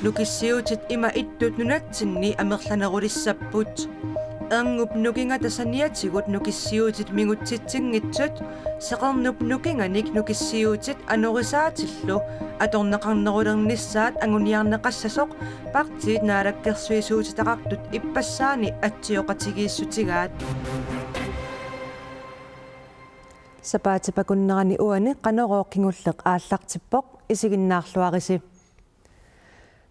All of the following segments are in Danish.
Nukissiutit ima ittut nunatsinni amerlanerulissaput. Angup nukinga tasaniatigut nukissiutit mingutsitsingitsut saqarnup nukinganik nukissiutit anorisaatillu atorneqarnerulernissaat anguniarneqassasoq partit naalakkersuisuutitaqartut ippassaani atsioqatigiissutigaat. Sapaatipakunnerani uani qanorooqqingulleq aallaqtippoq isiginnaarluarisi.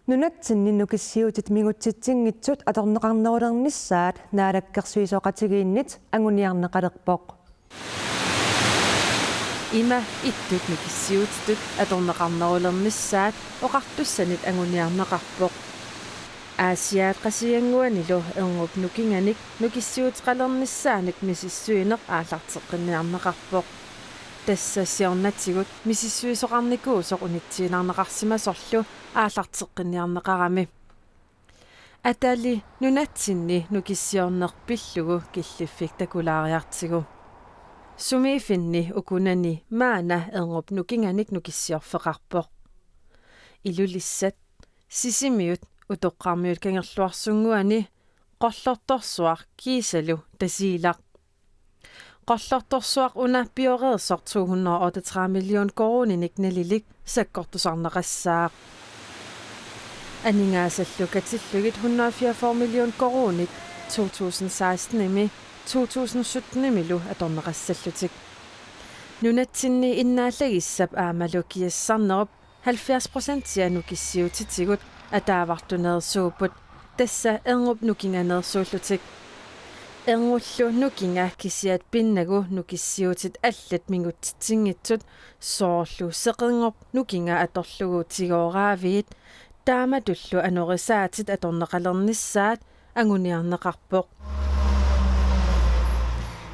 Nunatsinni nukissiutit mingutsitsingitsut atorneqarnerulernissaat naalakkersuisoqatigiinnit anguniarneqalerpoq. Ima ittut nukissiutitut atorneqarnerulernissaat oqartussanit anguniarneqarpoq. Aasiaat qasianguanilu erngub nukinganik nukissiutiqalernissaanit misissuineq aallarteqqinniarneqarpoq. Тассассиорнатсигут мисиссуисоқарникуусоқ униtsiинарнеқарсимасорлу ааллартеққинниарнеқарами атали нунатсинни нукиссиорнерпиллугу киллиффик такулаариартигу сумифинни укунани маана эрнуп нукинганик нукиссиорфеқарпоқ илулиссат сисимиут утоққармиут кангерлуарсунгуани qollortorsuaq kiisalu tasiilaq qollortorsuaq una bioreersoq 238 million koruninik nalilik sakkortusarneqassaaq aningaasallukatillugit 144 million korunik 2016 imi 2017 imilu atorneqassallutik nunatsinni innaallagissap aamalukiassarnerup 70% nukissiutitigut ataavartuneersuuput tassa erngub nukinganeersuullutik erngullu nukinga kisiat pinnagu nukissiutit allat mingutsitsingitsut soorlu seqerngop nukinga atorluguutigooraaviit taamatullu anorisaatit atorneqalernissaat anguniarneqarpoq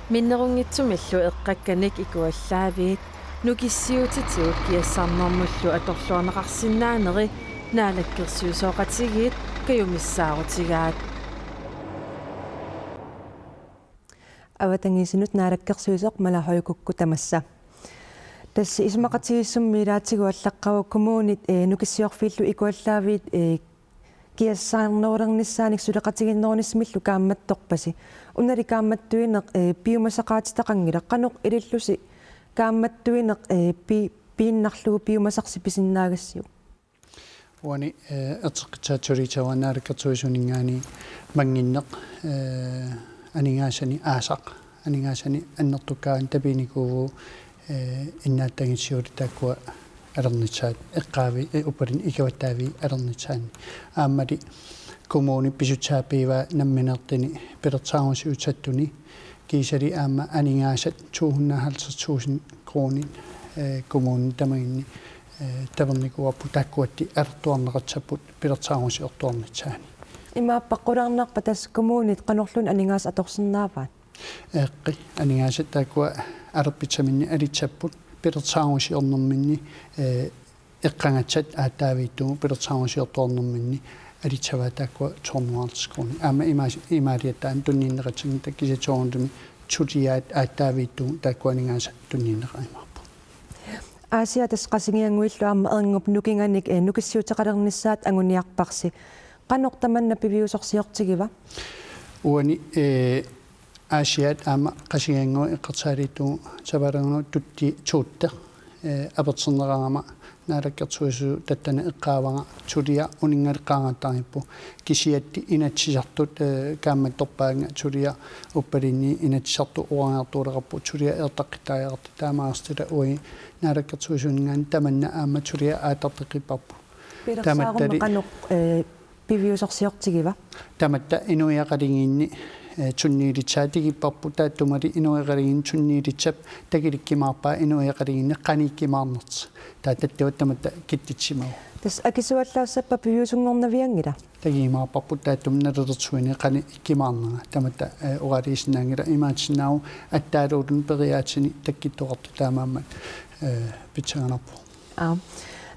minnerungitsumillu eqqakkanik ikuallaaviit nukissiutitigut kiassarnermullu atorluarneqarsinnaaneri naalakkersuusooqatigiit kayumissaaruutigaat awatangisiinut naalakkersuusoq malahojukukku tamassa tassi ismaqatigissummilaatigуаллаққаву коммуунит нукиссиорфииллу икуаллаавиит киассаарнерулерниссааник сулеқатигиннерунисмиллу каамматторпаси унали каамматтуинеқ пиумасақаатитақангила қанеқ илиллуси каамматтуинеқ пииннарлугу пиумасарси писиннаагассиу уани атеққитсаатсулитауаннаалаккертуисунингаани мангиннеқ анигаасани аасақ анигаасани аннертуккаан табиникууву иннааттагиссиулитааккуа алернитсаат эққаави упалин икаваттаави алернитсаани ааммали коммуни писутсаапиива намминертини пилертаагуси утсаттуни кисали аама анигаасат 250,000 кронин коммуни тамагинни таверникуаппу тааккуатти артуарнеқатсаппут пилертаагуси ортуарнитсаани имааппаққулаарнеарпа тас коммуунит канорлун анингаас аторсиннааваат эққи анигаасат тааккуа алерпитсаминни алитсаппут пилертаагуси орнэрминни эққангатсат аатаавииттугу пилертаагуси ортуарнэрминни алитсаваа тааккуа торнуартискуни аама имаалиаттаан туннииннеқатсигни таккисаторундуми тутиаат аатаавииттугу тааккуа анигааса туннииннеқаимаарпу аасиатас қасигиангуиллу аама ернгуп нукинганик нукиссиутеқалерниссаат ангуниарпарси qanорtamанна пивиусорсиортигива уани аасиат аама qasigiangua eqqartaaliittugu savaragunut tutti tuutta aperternerarama naalakkertuisu tattana eqqaavanga tulia uningaaleqqaangattaarippu kisiatti inatsisartut kaammattorpaanga tulia uppalinni inatsisartu urangaartuuleqarpu tulia eertaqqitaajarti taamaarstila ui naalakkertuisuningaan tamanna aama tulia aatarteqipparpu tamattali qanoq пивиусорсиортигива таматта инуяқалигиинни тунниилитсаатигиппарпу тааттумали инуяқалигин тунниилитсап такиликкимаарпаа инуяқалигинне қаниккимаарнерт тааттаттуат таматта киттитсимау тас акисуаллаассаппа пивиусунгорнавиангила тагимаарпарпу тааттум налертерсуини қани иккимаарнера таматта оралииснаангила имаатсинау аттаалуулун периаатсини таккиттоқарту таамааммат питсаганарпу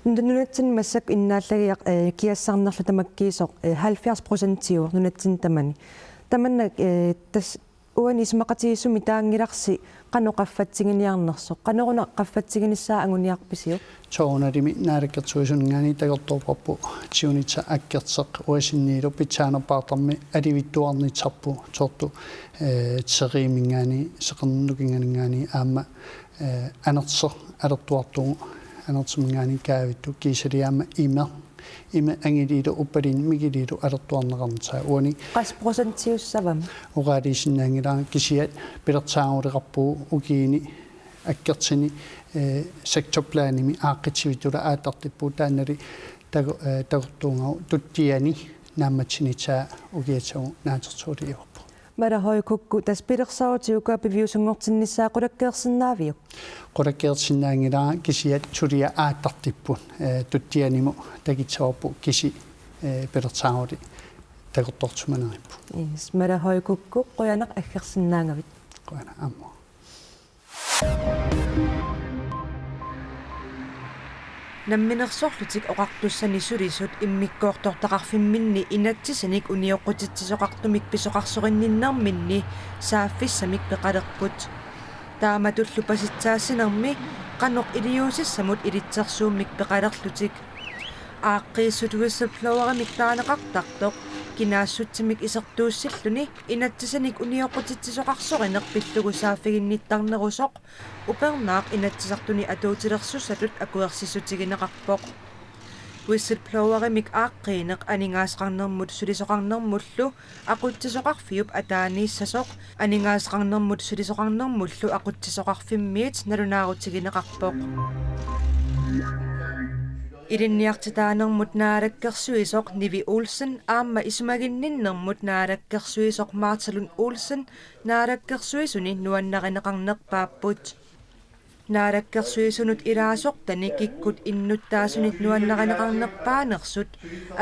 нунатсин массак иннааллагиақ киассаарнерлу тамаккиисоқ 70% нунатсин тамани таманна тас uan ismaqatiisumi taangilaqsi qanoqaffatsigiниarnerso qanoruna qaffatsiginissaa anguniarpisiu toonarimi naarakkertuisungaani tagertorparpu tiunitsa akkerteq uasinniilu pitsaanapaatarmi alivittuarnitsarpu tortu teriimingaani seqernukinganingaani aamma anerser alertuartugu anertimingaani kaavittu kiisaliaama ima angiliilu uppalin mikiliilu alertuarneqarnitaa uani qasprosentiussavam uqaaliisinnaangilaa kisiat pilertaaruleqarpu ukiini akkertini sektorplaanimi aaqqitsivitula aatartippu taannali tagertuungau tuttiani naammatsinitsaa ukiatagu naatertuuliuarpu mara hoikukku taspilersarutiuka piviusungortinnissaa qulakkeersinnaaviuk qulakkeersinnaangilaa kisiat tulia aatartippun tuttianimu takitsaorpu kisi pilertaaruli tagertortumanerippu is mara hoikukku qoyanaq aggersinnaangavit qoana ammo намминерсорлутик оқартуссани сулисут иммиккоортортақарфимминни инатсисаник униоққутитсисоқартумик писоқарсоринниннэрминни сааффиссамик пеқалерпут тааматуллу паситсаассинерми қаноқ илиусиссамут илитсерсууммик пеқалерлутик ааққииссутуиссаплауарамик таанеқартартоқ кинаассутсимик исертууссиллуни инатсисаник униоққутитсисоқарсоринеқ пиллугу сааффигинниттарнерусоқ упернаақ инатсисартуни атуутилерсуссатут акуерсиссутигинеқарпоқ уиссаплауарамик ааққиинеқ анигаасеқарнермут сулисоқарнермуллу ақутсисоқарфиуп атаанииссасоқ анигаасеқарнермут сулисоқарнермуллу ақутсисоқарфиммиит налунаарутигинеқарпоқ Ilinniartitaanermut naalakkersuisoq Nivi Olsen aamma isumaginninnermut naalakkersuisoq Martalun Olsen naalakkersuisuni nuannarineqarnerpaapput naalakkersuisunut ilaasoqtani kikkut innuttaasunit nuannarineqarnerpaanersut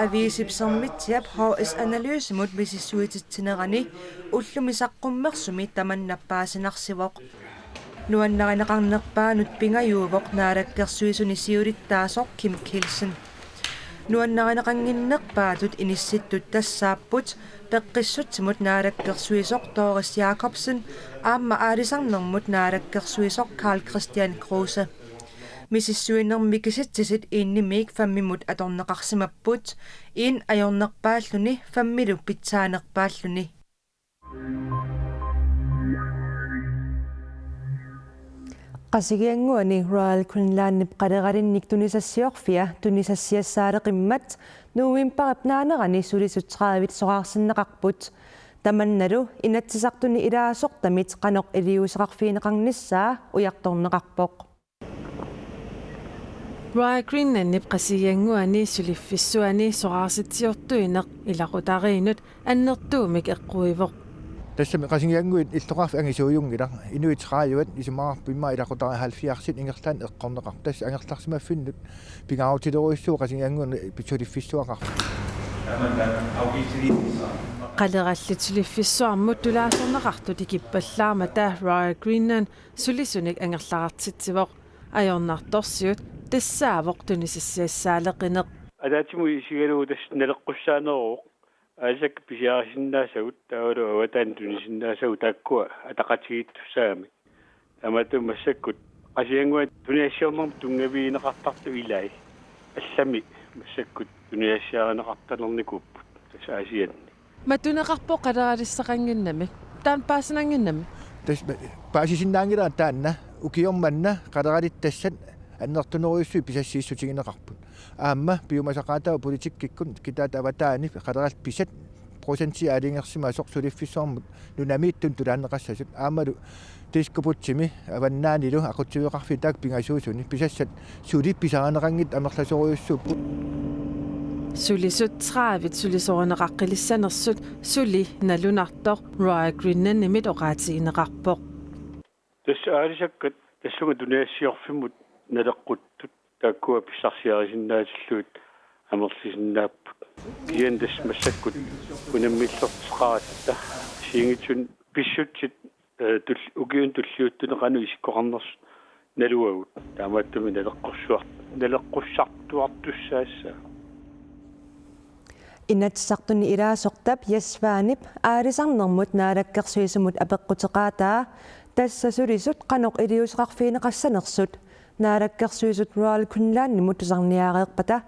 aviisipsermitsiap HS analysemut misissuitittinerani ullumisaqqummersumi tamannappaasinersivoq nuannarineqarnerpaanut pingajuuvoq naalakkersuisuni siulittaasoq Kim Kilsen nuannarineqanginnerpaatut inissittut tassaapput peqqissutsimut naalakkersuisoq Doris Jacobsen aamma aalisarnermut naalakkersuisoq Carl Christian Kruse misissuinermikisitsisit iinnimiik fammimut atorneqarsimapput iin ajornerpaalluni fammilu pitsaanerpaalluni qasigianguani Royal Greenlandnip qaleqalinnik tunisassiorfia tunisassiassaareqimmat nuuimparap naanerani sulisuttraavit soqaarsinneqarput tamannalu inatsisartuni ilaasortamit qanoq iliuseqarfiineqarnissaa ujartorneqarpoq Royal Greenlandnip qasigianguani suliffissuani soqaarsitsiortuineq ilaqutariinut annertuumik eqquivoq tässä qasingianguit iltoqarf angisuujungila inuitraayuat isumaarpimma ilaqutara 70 ingerlan eqqorneqar tass angerlarsimaffinnut pingaarutileruissuu qasingianguun pitsuliffissuaqar qallerallitsuliffissuarmut tulaasorneqartut ikippallaarma taa Royal Greenland sulisunik angerlarartitsivoq ajornartorsiut tassaavoq tunisissiassaaleqineq Adatimu isigalu tas naleqqussaanero Asak pisiarsinnaasagут taulu awatan tunisinnaasagут akkua ataqatigiittussaami amatu massakkut qasianguat tuniassiornerm tungaviineqartartu ilai allami massakkut tuniassiareneqartalernikuppu tasaasianni matuneqarpo qaleralissaqanginnami taan paasinanginnami tas paasisinnaangila taanna ukiormanna qaleralittassan annertuneruissui pisassiissutigineqarput aamma piumasaqaatau politikkikkun kitaat avataani qaleral pisat prosenti alingersimasoq suliffisoormut nunamiittun tulaanneqassasut aammalu tiskuputimi avannaanilu aqutsiueqarfitaak pingasuusuni pisassat suli pisaaneqangit amerlasoruyussuppu sulisut traavit sulisoreneqaqqilissanersut suli nalunartoq Royal Greenlandnimit oqaatigineqarpoq tassaarisakkat tassuga tuniassiorfimmut naleqquttut takkua pissarsiarisinnaatulluut amerlisinnaapпут kiandas massakkut unammillerteqaratta siingitsun pissutsit ukiun tulliuttuneqanu isikkoqarners naluagut taamaattumi naleqqursuart naleqqussartuartussaassa Inatsaqtuni iraasoqtap yasvaanip aarisarnermut naalakkersuisumut apeqqutеqaataa тассасулисут qanoq iliusqarfiineqassanersut naalakkersuisut Royal Queenslandimut tusarniaareerpata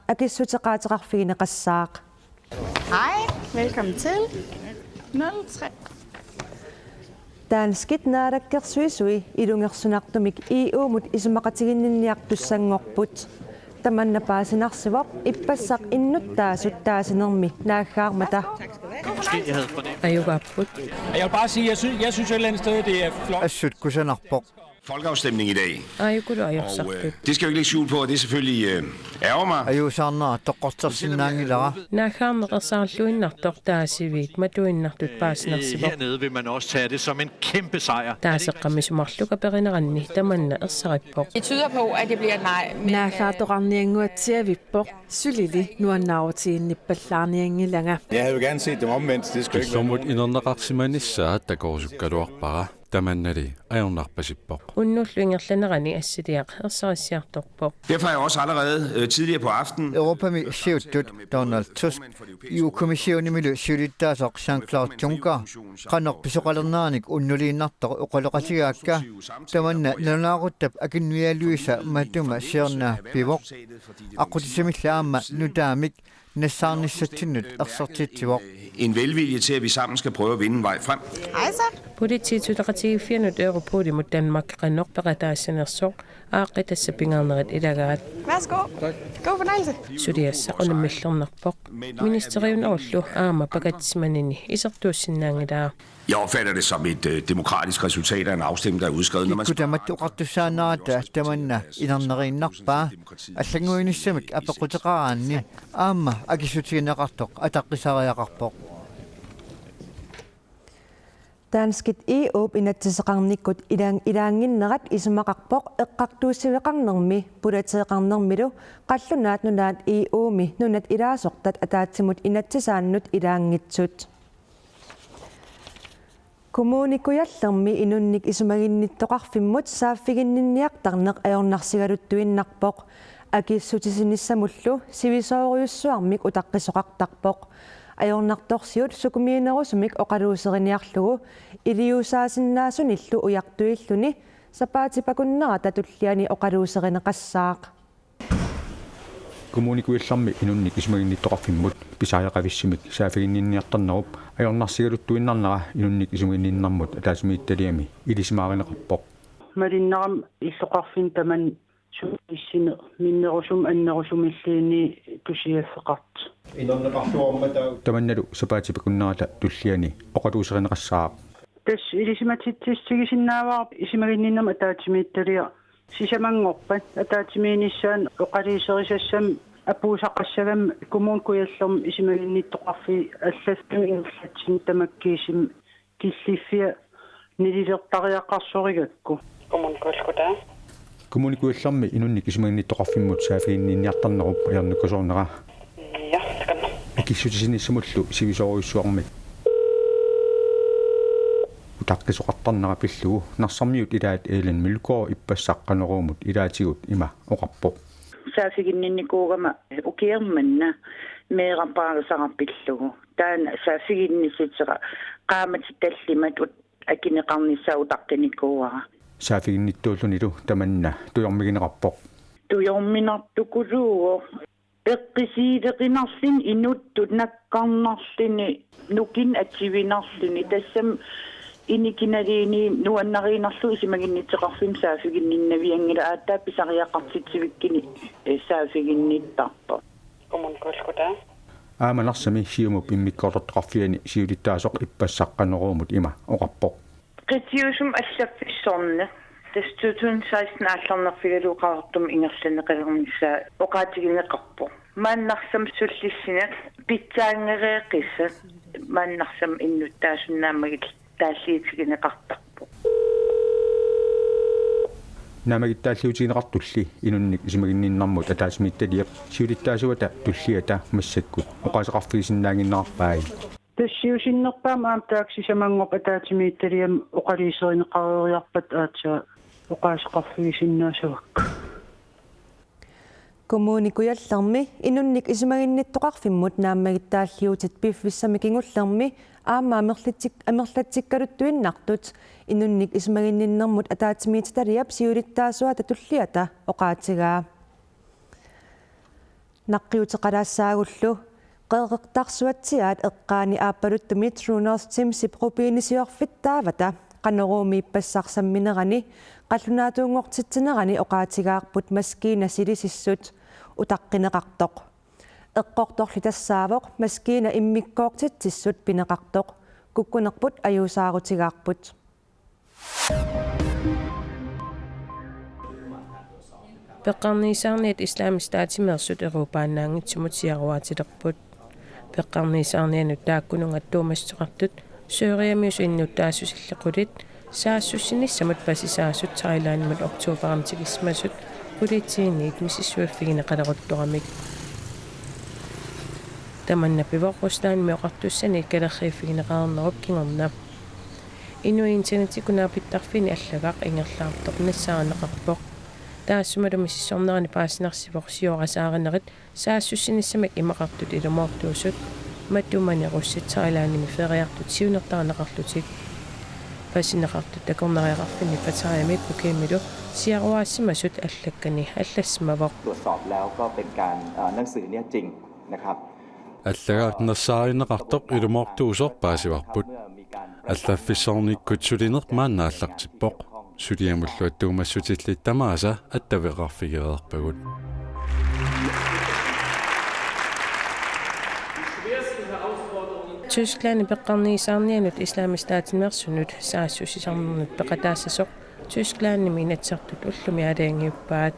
akissutеqaateqarfiineqassaaq. Hej, velkommen til 03. Taanskit naalakkersuisui ilungersunartumik iuumut isumaqatiginninniartussanngorput tamannapaasinersivoq ippassaq innuttaasut taasinermi naaggaarmata. Ajugapput. Jeg vil bare sige, jeg synes et eller andet sted, det er flot. Assut kusanarpoq. Folkeafstemning i dag. Ajukudu Og ajorsaqqut. det skal vi ikke lægge skjul på, at det selvfølgelig ærger mig. Ajusaarnaa toqqortarsinnaangilara. Naaggaarmeqersaarluinnartor taasiviit matuinnartut paasinersivoq. Hernede vil man også tage det som en kæmpe sejr. Taaseqqamisumarluka perineranni tamanna ersarippoq. Det tyder på, at det bliver et nej. Naakaatoqarnianguatsiavippoq sulili nuannautiinnippallarniangilanga. Jeg havde jo gerne set dem omvendt. Det skulle ikke Sommut inerneqarsimanissaa taqorusukkaluarpara tamannali ajornarpasippoq. Unnulluingerlanerani assitiaq ersarissiartorpoq. Derfor har jeg også allerede tidligere på aftenen Europami siuttut Donald Tusk. EU-kommissionimilu siulittaasoq Jean-Claude Juncker. Qanorpisuqalernaanik unnuliinnartoq uqaloqasigaakka. Tamanna nalunaaruttap akinnuialuisa matuma siernaa pivoq. Aqutisimillaaamma nutaamik nassaarnissatsinut ersortitsivoq. en velvilje til, at vi sammen skal prøve at vinde en vej frem. Hej så. Polititutaqatigifianut Europoodimut Danmark qannorpeqataassinersoq aaqqitassapingaarnerit ilagaat. Værsgo. God fornøjelse. Suliassaqunamillernerpoq. Ministeriun orlu aama pagatsimanini isertuussinnaangilaa. Jeg opfatter det som et demokratisk resultat af en afstemning, der er udskrevet, når man Ikutamat uqartussaanaata tamanna inarneriinnarpaa аллангуинissамик апеқутеқараанни аама акиссутигинеқартоқ атаққисариақарпоқ. Taanskit iuup inatsiseqarnikkut ilaanginnerat isumaqarpoq eqqartuussiveqarnermi pulateeqarnermilu qallunaat nunaat iuumi nunat ilaasoqtat ataatsimut inatsisaannut ilaangitsut. Kommunikuyallermi inunnik isumaginnittoqarfimmut saaffiginninniaqtarneq ajornarsigaluttuinnarpoq akissutisinnissamullu sivisooriussuarmik utaqqisoqartarpoq ajornartorsiut sukumiinerusumik oqaluuseriniarlugu iliusaasinnaasunnillu ujartuilluni sapaatipakunnerata tulliani oqaluuserineqassaaq. Kommunikuillarmi inunnik isumaginnittoqarfimmut pisaajaqavissimik saafiginninniartarnerup ajornarsigaluttuinnarnera inunnik isumaginninnarmut ataasimiittaliami ilisimaarineqarpoq. Malinnaram illoqarfin taman suissine minnerusum annerusumilliini tusiaffeqart. Tamannalu sapaatipakunnerata tulliani oqaluuserineqassaaq. Tas ilisimatittissigisinnaavaar isimaginninnam ataatimiittalia sisamangorpat ataatimiinissaan oqaliiserisassam apuusaqassagam kommunikuyallerm isimaginnittoqarfi аллассуигерлатсин тамаккиисим киллиффиа нилилертариаққарсоригакку kommunikullkuta Kommunikuillarmi inunnik isumaginnittoqarfimmut saafiginninniartarnerup ajornukkusoornera. Ja, takanna. Akissutisinnissamullu sivisooriussuarmik utaqqisuqartarnera pillugu narsarmiut ilaat eelan milukoo ippassaaqqaneruumut ilaatigut ima oqarpoq. Saafiginninnikuugama ukiermanna meerapaarusarapillugu taan saafiginnissutseqa qaamatitallimat akineqarnissaa utaqqinikuuara Saafiginnittuullunilu tamanna tujormigineqarpoq. Tujorminartukuluuo eqqisiileqinarlin inuttut nakkarnarlini nukin atsivinarlini tassam inikinaliini nuannariinarlu isimaginnitseqarfim saafiginninnaviangila aattaa pisariaqartitsivikkini saafiginnittarpo kommunikullkuta Aamanarsami siumup immikkortortoqarfiani siulittaasoq ippassaaqqaneruumut ima oqarpoq. qitiusum allaffissorne tastutun 16 алларнерфигалуqartum ingerlaneqalernissa oqaatigineqarpo maannarsam sullissina pitsaangereeqissa maannarsam innuttaasunnaamagil тааллиитигинеқартарпо намагиттааллиутигинеқартулли инунник исимагинниннармут атаасмиитталиап сиулиттаасуата туллиата массаккут оқасеқарфигисиннаангиннеқарпааи тассиусиннерпаама аамтааксисамангоп атаатимиитталиам оқалиисеринеқарериарпат аатса оқасеқарфигисиннаасавак Kommunikuyallermi inunnik isumaginnittoqarfimmut naammagittaалliutit piffissamikingullermi aama amerlatsikkaluttuinnartut inunnik isumaginninnermut ataatimiititaliap siulittaasua tatulliata oqaatigaa naqqiuteqalaassаагулlu qeeqeqtarsuatsiaat eqqaani aappaluttumi True North Timsip qupiinisiorfittaavata qaneruumi ippassarsamminerani qallunaatuungortitsinerani oqaatigaarput maskiina silisissut utaqqinеqartoq eqqortorli tassaavoq maskiina immikkoortitsissut pineqartoq kukkunerput ajuusaarutigaarput Peqqarniisaarniat islaamistaatimeersut Europaannaangitsimut siaruaatilerput peqqarniisaarnianut taakkunungattuumassoqartut Syyriamius innuttaasusilliqulit saassussinnissamut pasisaasut Thailandmut oktuuparamtikismasut qulitsiinniit misissuaffigiне qaleruttoramik tamanna pivorruslaanmi oqartussani kalerriiffigineqaarnerup kingorna inu internetikunaapittarfini allagaq ingerlaartoq nassaaneqarpoq taassumalu misissornerani paasinarsivorsiorasaarenerit saassussinnissamak imaqartut ilumortuusut mattumaniqussat Thailandimi feriartut siunertaaneqarlutik pasineqartut takorneriaqarfini Pattayami Phuket siaruaassimasut allakkani allassmavoq ตรวจสอบแล้วก็เป็นการหนังสือเนี่ยจริงนะครับ Allagaat nassaarinneqartoq ilumortuusor paasivarput allaffisornikkut sulinerp maannaallartippoq suliamullu attuumassutilit tamaasa attaveqarfigereerpagut Tyskland peqqarniisaarnianut islaamistaatimersunut saassusisarnernut peqataassasuq Tysklandnimi inatsartut ullumi alaangiuppaat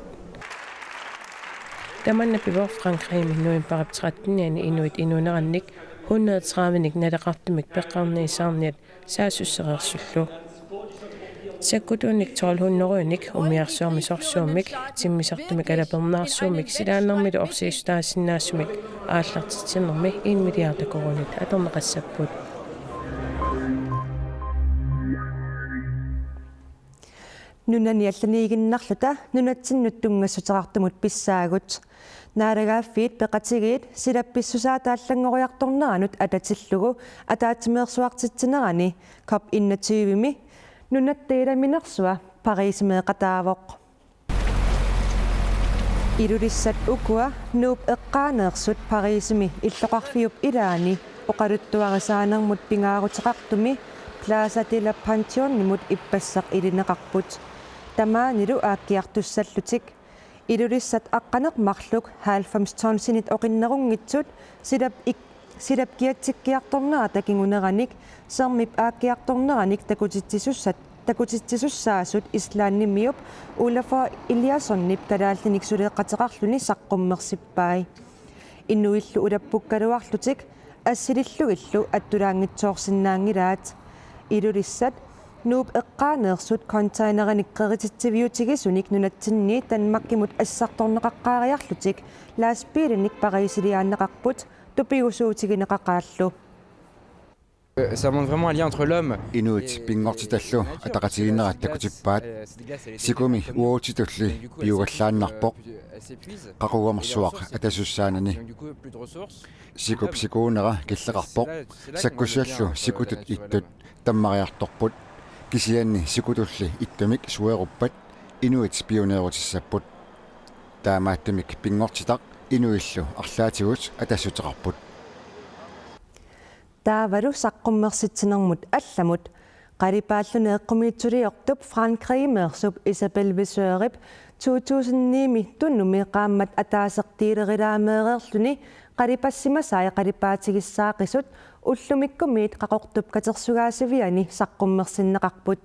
tamanna pivor Frankriimi nuin paraptrattinniani inuit inunerannik 130nik nalaqartumik peqqarniisaarniat saassussereersullu sakkutuunik 1200nik umiarsuarmisorsuumik timmisartumik alapernaarsuumik silaanermilu orsiistaassinnaassumik aallartitsinnermi 1 milliarda korunit aterneqassapput nunani allaniiginnarluta nunatsinnut tungassuteqartumut pissaagut naalagaaffiit peqatigiit silappissusaataallanngoriartorneranut atatillugu ataatimeersuartitsinerani COP21mi nunattiilaminersua Pariisimeeqataavoq ilulissat ukua nuup eqqaaneersut Pariisimi illoqarfiup ilaani oqaluttuarisaanermut pingaaruteqartumi Plaza de la Pantheonnimut ippassaq ilineqarput tamaanilu aakkiartussallutik ilulissat aqqaneqmarluk 90 tonsinit oqinnerungitsut silap kiatsikkiartornera takinguneranik sermip aakkiartorneranik takutitsisussaassut islaannimiup Ulafa Eliassonnip kalaallinik suleeqqateqarluni saqqummersippai innuillu ulappukkaluarlutik assilillugillu attulaangitsoorsinnaangilaat ilulissat nuup eqqaaneersut containeriniqqerititsiviyutigissunik nunatsinni tanmakkimut assartorneqaqqaariarlutik laaspiilinik Pariisiliaanneqarput tupigusuutigineqaqaallu Ça montre vraiment un lien entre l'homme Inuit pingortitallu ataqatiginneraat takutippaat sikumi uutitulli piugallaannarpoq qaquamersuaq atasussaanani sikup sikuunera killeqarpoq sakkusiallu sikutut ittut tammariartorput kisianni sikutulli ittumik sueruppat inuit pioneerutissaput taamaattumik pingortitaq inuillu arlaatigut atassuteqarput taavalu saqqummersitsinermut allamut qalipaalluni eqqumiitsuliortup Frankriimeersup Isabel Besøerip 2009mi tunnumi qaammat ataaseqtiilerilaamеерерлүни qalipassimasai qalipaatigissaaqisut ullumikkumiit qaqortup katersugaasiviani saqqummersinneqarput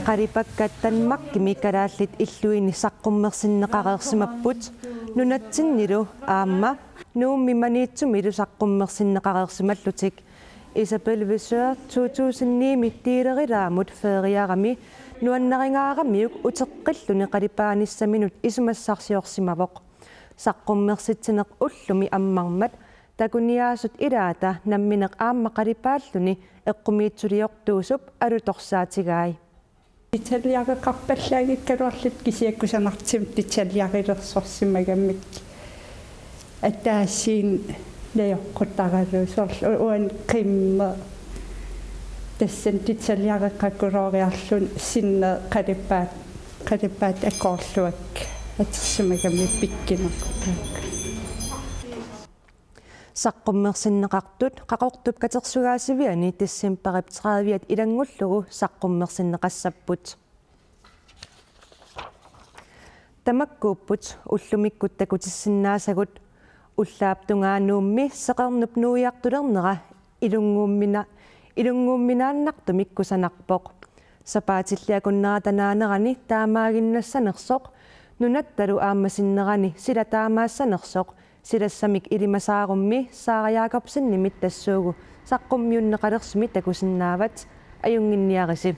qalipakkat tanmakkimi kalaallit illuini saqqummersinneqareersimapput nunatsinnilu aamma nuummimaniitsumilu saqqummersinneqareersimallutik Isabel Besøer 2009mi tiilerilaamut feeriarami nuanneringaaramiuk uteqqilluni qalipaanissaminut isumassarsiorsimavoq saqqummersitsineq ullumi ammarmat takuniaasut ilaata nammineq aamma qalipaalluni eqqumiitsuliortuusup alutorsaatigaai италиагеқарпаллаагиккалуарлут кисиаккусанартим италиагилерсорсимагаммик аттаассиин лаёққутаралу соорлу уан қимма тассан италиагеққаккулоориарлун синне қалиппаат аккоорлуак атсимагамми пиккинерпаак саққуммерсиннеқартут қақортуп катерсугаасивиани тассим парип 30-иат илангуллугу саққуммерсиннеқассаппут тамаккууппут уллумиккут такутиссиннаасагут уллааптунгаануумми сеқернуп нуиартулернера илунгуумминааннарту миккусанарпоқ сапаатиллиакуннератанаанерани таамаагиннассанерсоқ нунатталу ааммасиннерани сила таамаассанерсоқ силассамик илимасаарумми Сара Якобсеннимит тассуугу саққуммиуннеқалерсими такусиннаават аюнгинниариси